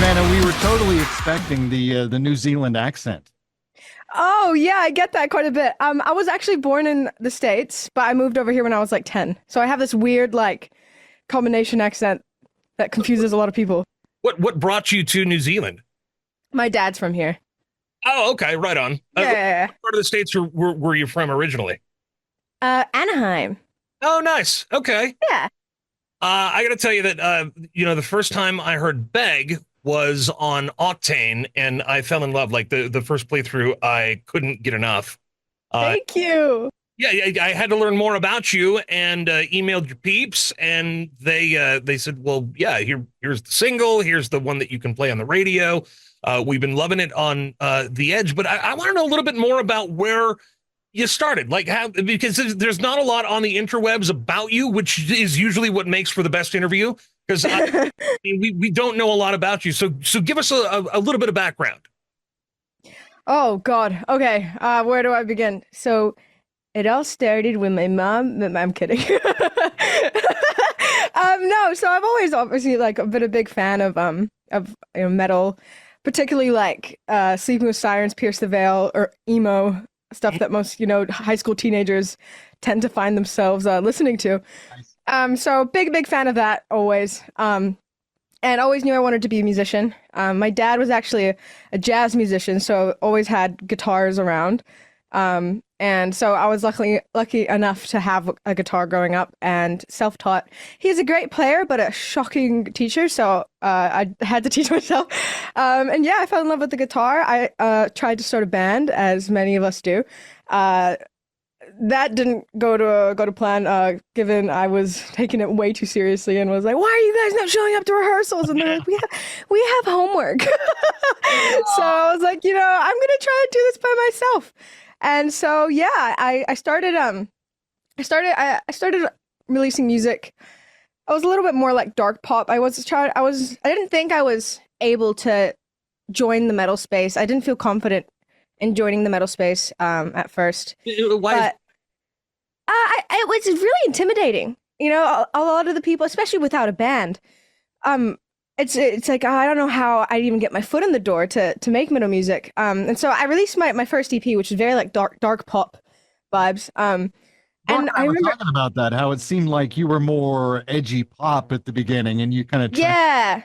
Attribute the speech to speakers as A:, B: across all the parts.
A: Vanna, we were totally expecting the New Zealand accent.
B: Oh, yeah, I get that quite a bit. I was actually born in the States, but I moved over here when I was like 10. So I have this weird like combination accent that confuses a lot of people.
C: What brought you to New Zealand?
B: My dad's from here.
C: Oh, okay, right on.
B: Yeah.
C: What part of the States were you from originally?
B: Anaheim.
C: Oh, nice. Okay.
B: Yeah.
C: I got to tell you that the first time I heard "Beg" was on Octane, and I fell in love. Like the first playthrough, I couldn't get enough.
B: Thank you.
C: Yeah, I had to learn more about you, and emailed your peeps, and they said, well, yeah, here's the single, here's the one that you can play on the radio. We've been loving it on the Edge, but I want to know a little bit more about where you started, like how, because there's not a lot on the interwebs about you, which is usually what makes for the best interview. Because we don't know a lot about you, so give us a little bit of background.
B: Oh God. Okay. Where do I begin? So it all started when my mom. I'm kidding. No. So I've always obviously like been a big fan of metal, particularly like Sleeping with Sirens, Pierce the Veil, or emo stuff that most high school teenagers tend to find themselves listening to. So big fan of that always. And always knew I wanted to be a musician. My dad was actually a jazz musician, so always had guitars around. And so I was lucky enough to have a guitar growing up and self-taught. He's a great player, but a shocking teacher, so I had to teach myself. And yeah, I fell in love with the guitar. I tried to start a band, as many of us do. That didn't go to plan, given I was taking it way too seriously and was like, why are you guys not showing up to rehearsals? And they're like, we have homework. So I was like, I'm gonna try to do this by myself. And so yeah, I started releasing music. I was a little bit more like dark pop. I didn't think I was able to join the metal space. I didn't feel confident in joining the metal space at first.
C: Why?
B: It was really intimidating. A lot of the people, especially without a band, it's like I don't know how I'd even get my foot in the door to make metal music. And so I released my first EP, which is very like dark pop vibes. And
A: I remember talking about that, how it seemed like you were more edgy pop at the beginning, and you kind of
B: yeah.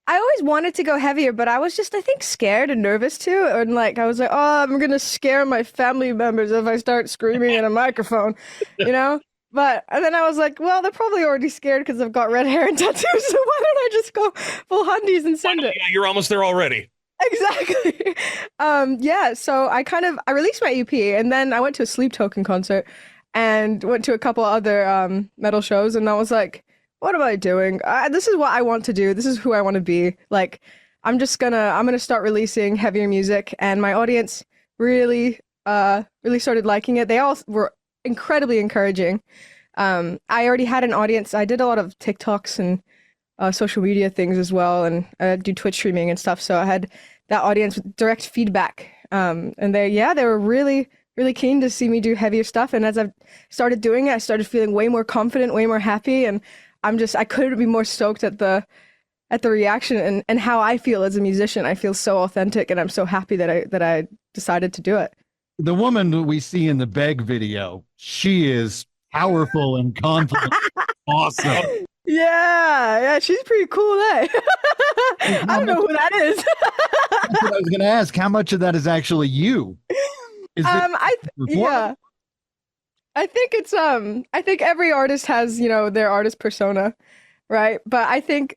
B: I always wanted to go heavier, but I was just, I think, scared and nervous too. And like, I was like, oh, I'm going to scare my family members if I start screaming in a microphone, But and then I was like, well, they're probably already scared because I've got red hair and tattoos. So why don't I just go full hundies and send it?
C: Yeah, you're almost there already.
B: Exactly. Yeah. So I released my EP, and then I went to a Sleep Token concert and went to a couple other metal shows, and I was like, what am I doing? This is what I want to do. This is who I want to be. Like, I'm gonna start releasing heavier music, and my audience really started liking it. They all were incredibly encouraging. I already had an audience. I did a lot of TikToks and social media things as well, and do Twitch streaming and stuff. So I had that audience with direct feedback. And they were really, really keen to see me do heavier stuff. And as I've started doing it, I started feeling way more confident, way more happy, and I couldn't be more stoked at the reaction and how I feel as a musician. I feel so authentic, and I'm so happy that I decided to do it.
A: The woman that we see in the Beg video, she is powerful and confident. Awesome.
B: Yeah, she's pretty cool, eh? I don't know who that is.
A: That's what I was going to ask. How much of that is actually you?
B: Yeah. I think it's I think every artist has, their artist persona, right? But I think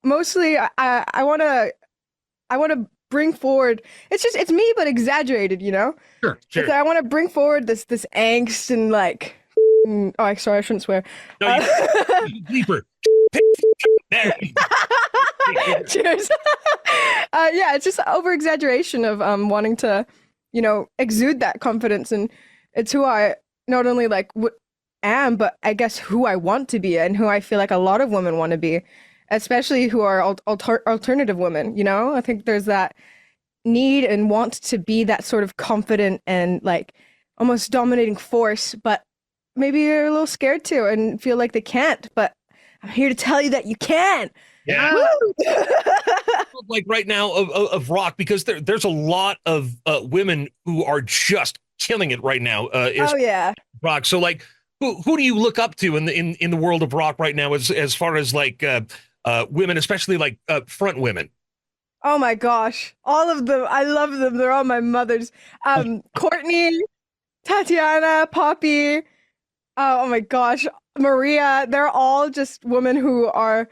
B: mostly I want to bring forward, it's me but exaggerated,
C: Sure.
B: I want to bring forward this angst and like sorry, I shouldn't swear.
C: No, deeper.
B: Cheers. Yeah, it's just over exaggeration of wanting to exude that confidence, and it's who I not only like am, but I guess who I want to be and who I feel like a lot of women want to be, especially who are alternative women. I think there's that need and want to be that sort of confident and like almost dominating force, but maybe you're a little scared to and feel like they can't. But I'm here to tell you that you can.
C: Yeah.
B: Woo!
C: Like right now of rock, because there's a lot of women who are just killing it right now. Is
B: Oh yeah.
C: rock. So like, who do you look up to in the world of rock right now, as far as like women, especially like front women?
B: Oh my gosh. All of them. I love them. They're all my mothers. Courtney, Tatiana, Poppy. Oh my gosh. Maria. They're all just women who are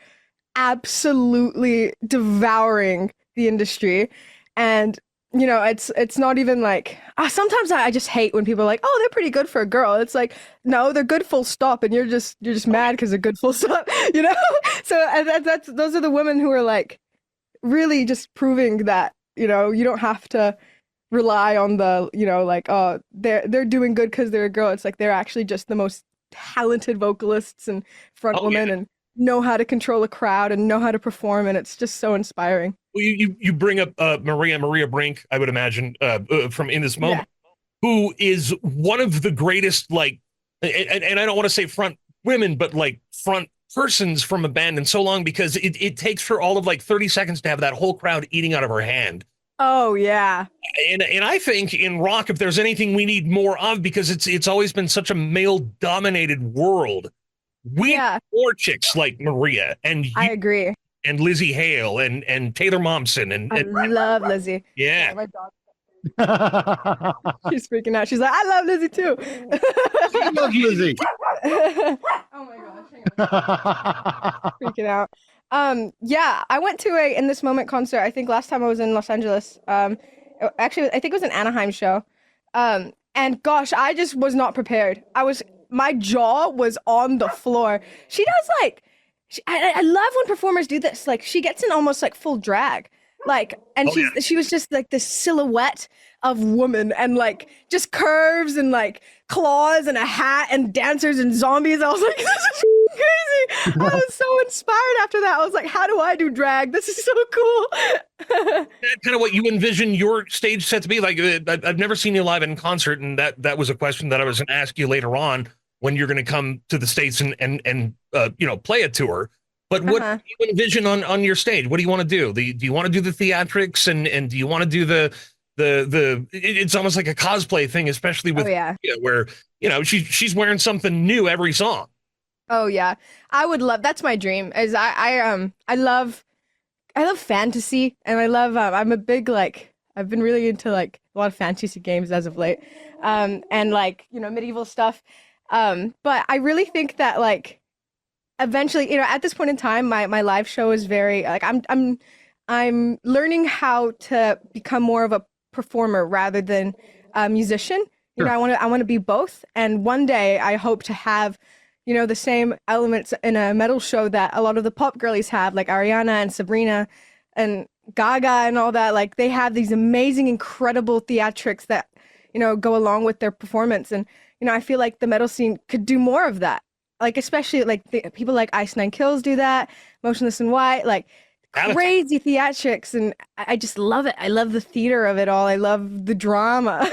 B: absolutely devouring the industry. And it's not even like sometimes I just hate when people are like, oh, they're pretty good for a girl. It's like, no, they're good full stop, and you're just mad because they're good full stop, you know? So and that's those are the women who are like really just proving that, you don't have to rely on the, like, oh, they're doing good because they're a girl. It's like they're actually just the most talented vocalists and front women and know how to control a crowd and know how to perform, and it's just so inspiring.
C: Well, you bring up Maria Brink, I would imagine, from In This Moment, who is one of the greatest, like, and I don't want to say front women, but like front persons from a band in so long, because it takes her all of like 30 seconds to have that whole crowd eating out of her hand.
B: Oh yeah.
C: And I think in rock, if there's anything we need more of, because it's always been such a male dominated world, we need more chicks like Maria and
B: I agree.
C: And Lizzie Hale and Taylor Momsen and
B: I love Lizzie.
C: Yeah.
B: My dog. She's freaking out. She's like, I love Lizzie too.
A: I love Lizzie.
B: Oh my gosh. Freaking out. Yeah, I went to a In This Moment concert. I think last time I was in Los Angeles. Actually, I think it was an Anaheim show. And gosh, I just was not prepared. My jaw was on the floor. She does like, I love when performers do this. Like she gets in almost like full drag. Like, and she was just like this silhouette of woman and like just curves and like claws and a hat and dancers and zombies. I was like, this is crazy. I was so inspired after that. I was like, how do I do drag? This is so cool.
C: That kind of what you envision your stage set to be like? I've never seen you live in concert, and that was a question that I was going to ask you later on when you're going to come to the States and play a tour. But what do you envision on your stage? What do you want to do? Do you want to do the theatrics and do you want to do the it's almost like a cosplay thing, especially with where she's wearing something new every song.
B: Oh yeah, I would love. That's my dream. Is I love fantasy, and I love. I'm a big I've been really into like a lot of fantasy games as of late, and like medieval stuff. But I really think that like eventually, at this point in time, my live show is very like I'm learning how to become more of a performer rather than a musician.
A: Sure.
B: I want to be both, and one day I hope to have the same elements in a metal show that a lot of the pop girlies have, like Ariana and Sabrina and Gaga and all that. Like they have these amazing, incredible theatrics that go along with their performance, and I feel like the metal scene could do more of that. Like especially like people like Ice Nine Kills do that, Motionless in White, like crazy theatrics, and I just love it. I love the theater of it all. I love the drama.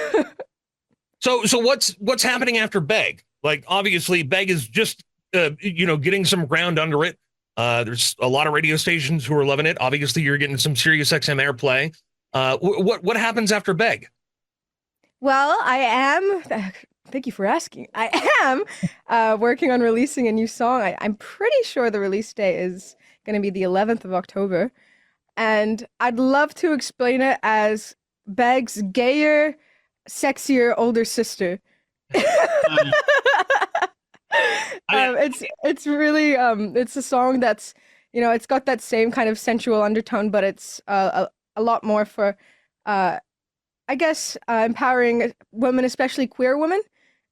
C: So what's happening after Beg? Like obviously Beg is just getting some ground under it. There's a lot of radio stations who are loving it. Obviously you're getting some Sirius XM airplay. What happens after Beg? Well, I am. Thank you for asking. I am working on releasing a new song. I'm pretty sure the release date is going to be the 11th of October. And I'd love to explain it as Beg's gayer, sexier older sister. It's really it's a song that's it's got that same kind of sensual undertone, but it's a lot more for I guess empowering women, especially queer women.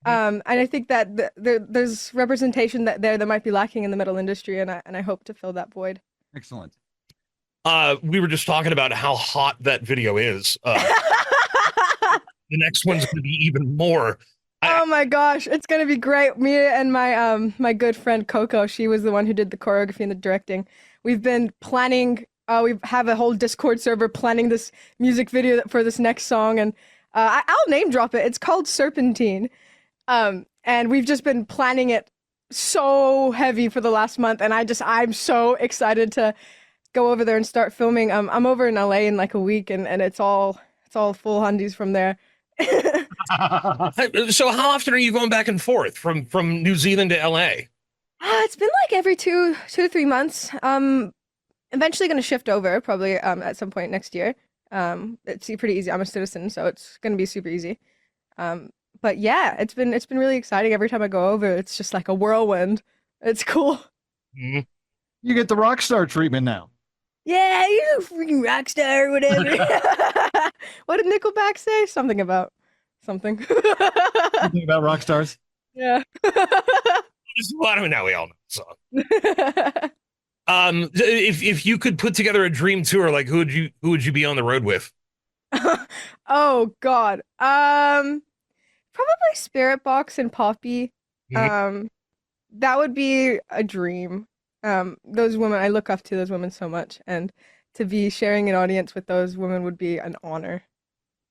C: And I think that there's representation that might be lacking in the metal industry, and I hope to fill that void.
A: Excellent.
C: We were just talking about how hot that video is. The next one's going to be even more.
B: Oh my gosh, it's going to be great. Me and my good friend Coco, she was the one who did the choreography and the directing. We've been planning. We have a whole Discord server planning this music video for this next song, and I'll name drop it. It's called Serpentine. And we've just been planning it so heavy for the last month, and I'm so excited to go over there and start filming. I'm over in LA in like a week, and it's all full hundies from there.
C: So how often are you going back and forth from New Zealand to LA?
B: It's been like every 2 to 3 months. Eventually going to shift over probably at some point next year. It's pretty easy. I'm a citizen, so it's going to be super easy. But yeah, it's been really exciting. Every time I go over, it's just like a whirlwind. It's cool.
C: Mhm.
A: You get the rock star treatment now.
B: Yeah, you're a freaking rock star or whatever. What did Nickelback say? Something about something.
A: Something about rock stars.
B: Yeah.
C: Well, I don't know. We all know the song. If you could put together a dream tour, like who would you be on the road with?
B: Oh God. Probably Spirit Box and Poppy. That would be a dream. Those women, I look up to those women so much, and to be sharing an audience with those women would be an honor.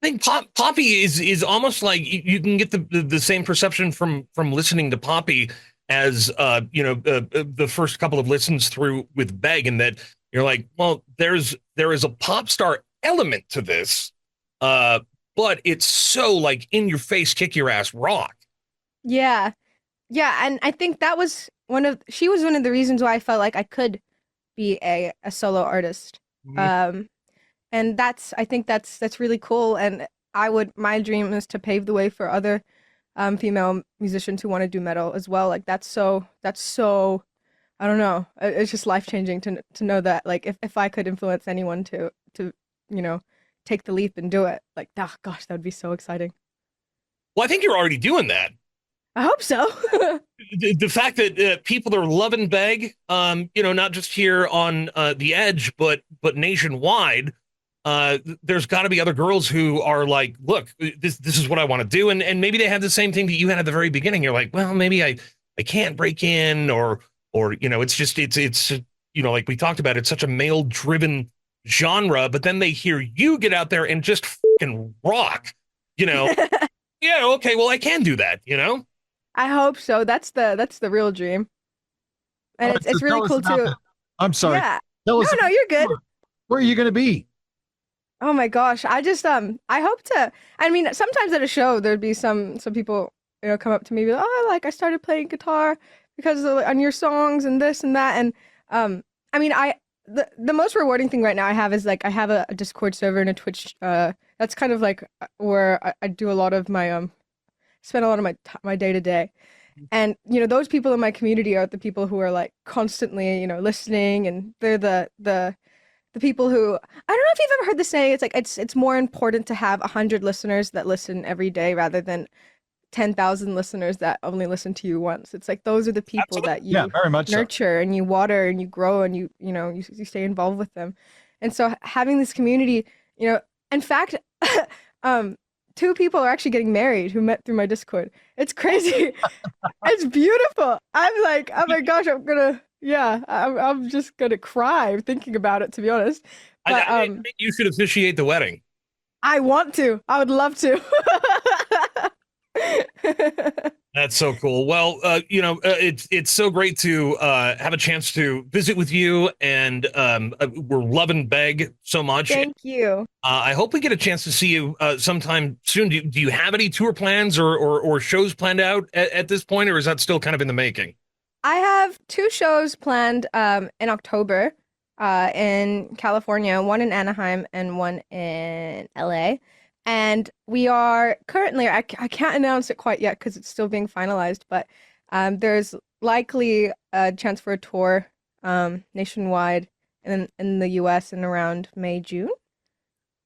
C: I think Poppy is almost like you can get the same perception from listening to Poppy as the first couple of listens through with Beg, and that you're like, well, there is a pop star element to this, but it's so like in your face, kick your ass rock.
B: Yeah, and I think that was she was one of the reasons why I felt like I could be a solo artist. And I think that's really cool. And my dream is to pave the way for other female musicians who want to do metal as well. Like that's so I don't know. It's just life-changing to know that like if I could influence anyone to take the leap and do it, like gosh, that would be so exciting.
C: Well, I think you're already doing that.
B: I hope so.
C: The fact that people are loving Beg, not just here on the Edge, but nationwide. There's got to be other girls who are like, look, this is what I want to do, and maybe they have the same thing that you had at the very beginning. You're like, well, maybe I can't break in, or it's like we talked about, it's such a male driven genre, but then they hear you get out there and just fucking rock, Yeah, okay, well, I can do that,
B: I hope so. That's the real dream. And it's really cool too.
A: I'm sorry.
B: Yeah.
A: No,
B: you're good.
A: Where are you going to be?
B: Oh my gosh. I just I hope to. I mean, sometimes at a show there'd be some people, come up to me, like, oh, like I started playing guitar because on your songs and this and that. And I mean, the most rewarding thing right now I have is like I have a Discord server and a Twitch. That's kind of like where I do a lot of my spend a lot of my day to day. And those people in my community are the people who are like constantly listening, and they're the people who, I don't know if you've ever heard the saying, it's like it's more important to have 100 listeners that listen every day rather than 10,000 listeners that only listen to you once. It's like those are the people that you
A: very much
B: nurture and you water and you grow and you stay involved with them. And so having this community, in fact, 2 people are actually getting married who met through my Discord. It's crazy. It's beautiful. I'm like, oh my gosh, I'm just gonna cry thinking about it, to be honest. But
C: I think you should officiate the wedding.
B: I want to. I would love to.
C: That's so cool. Well, it's so great to have a chance to visit with you, and we're loving Beg so much.
B: Thank you.
C: I hope we get a chance to see you sometime soon. Do you have any tour plans or shows planned out at this point, or is that still kind of in the making?
B: I have 2 shows planned in October in California, one in Anaheim and one in LA. And we are currently, I can't announce it quite yet because it's still being finalized, but there's likely a chance for a tour nationwide in the US in around May, June.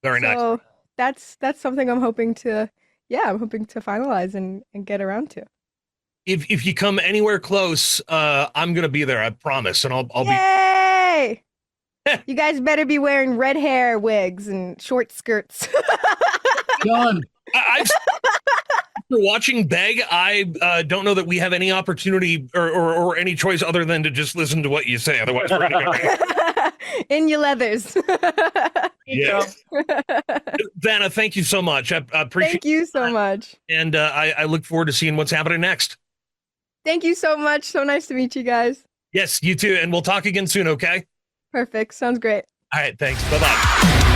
C: Very nice.
B: So that's something I'm hoping to finalize and get around to.
C: If you come anywhere close, I'm gonna be there. I promise, and I'll
B: Yay! You guys better be wearing red hair wigs and short skirts.
A: Done.
C: After watching Beg, I don't know that we have any opportunity or any choice other than to just listen to what you say. Otherwise, we're gonna
B: in your leathers.
C: Yeah. VANA, thank you so much. I appreciate.
B: Thank you so much.
C: And I look forward to seeing what's happening next.
B: Thank you so much. So nice to meet you guys.
C: Yes, you too. And we'll talk again soon, okay?
B: Perfect. Sounds great.
C: All right, thanks. Bye bye.